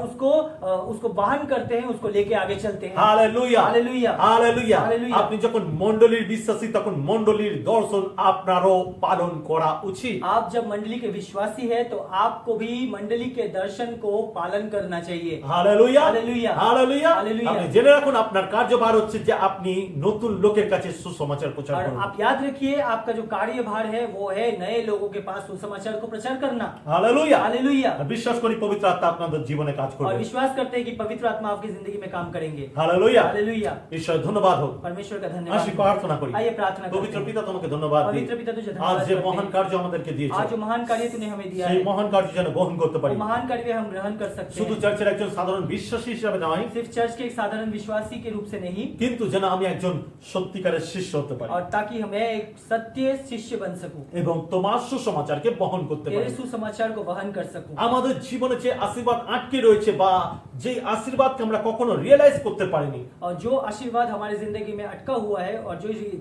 उसको वाहन करते हैं, उसको लेके आगे चलते हैं। Hallelujah, hallelujah, hallelujah. हालेलुया। আপনি যখন মণ্ডলীর বিশ্বাসী তখন মণ্ডলীর দর্শন আপনারও পালন করা উচিত। आप जब मंडली के विश्वासी है तो आपको भी मंडली के दर्शन को पालन करना चाहिए। Hallelujah, hallelujah, hallelujah. হালেলুয়া। আপনি জেনে রাখুন আপনার কার্যভার হচ্ছে যে আপনি নতুন লোকের কাছে সুসমাচার প্রচার और করুন। आप याद रखिए इसलिए आपका जो कार्यभार है वो है नए लोगों के पास सुसमाचार को प्रचार करना। হালেলুয়া। हालेलुया। আর বিশ্বাস করি পবিত্র আত্মা আপনাদের জীবনে কাজ और করবে। विश्वास करते हैं कि पवित्र आत्मा आपकी जिंदगी में काम करेंगे। হালেলুয়া। हालेलुया। ঈশ্বরের ধন্যবাদ হোক। परमेश्वर का আসি धन्यवाद। প্রার্থনা করি। आइए प्रार्थना পবিত্র करते हैं। পিতা তোমাকে ধন্যবাদ দিই। पवित्र पिता तुझे আজ धन्यवाद যে करते মহান हैं। কার্য আমাদেরকে দিয়েছো, आज जो महान कार्य तूने हमें दिया সেই है মহান কার্য যেন গ্রহণ করতে পারি। वो महान कार्य हम ग्रहण कर सकते শুধু हैं। চার্চের একজন সাধারণ বিশ্বাসী হিসেবে নয়, सिर्फ चर्च के एक साधारण विश्वासी के रूप से नहीं, কিন্তু যেন আমি একজন সত্যিকারের শিষ্য হতে পারি और ताकि मैं एक सत्य शिष्य बन सकूं, এবং তোমার সুসমাচারকে বহন করতে तेरे পারি। सुसमाचार को वहन कर सकूं। আমাদের জীবনে যে আশীর্বাদ আটকে রয়েছে বা যে আশীর্বাদকে আমরা কখনো রিয়েলাইজ করতে পারিনি, और जो आशीर्वाद हमारी जिंदगी में अटका हुआ है और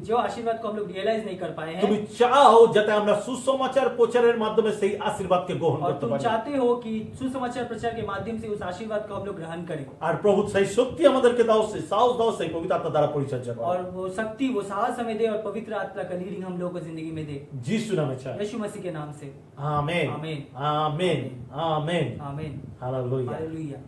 जो आशीर्वाद को हम लोग रियलाइज नहीं कर पाए তুমি हैं, চাও যাতে আমরা সুসমাচার প্রচারের মাধ্যমে সেই আশীর্বাদকে গ্রহণ और করতে तुम পারি। चाहते हो कि सुसमाचार प्रचार के माध्यम से उस आशीर्वाद को हम लोग ग्रहण करें, আর প্রভু সেই শক্তি আমাদেরকে দাও, সেই সাহস দাও, সেই পবিত্র আত্মা দ্বারা পরিচর্যা করো। और वो शक्ति वो साहस हमें दे और पवित्र आत्मा का लीडिंग हम लोगों को जिंदगी में दे, যিশু নামে চাই। यीशु मसीह के नाम से। আমেন। आमीन। আমেন। আমেন। आमीन। হালেলুয়া। हालेलुया।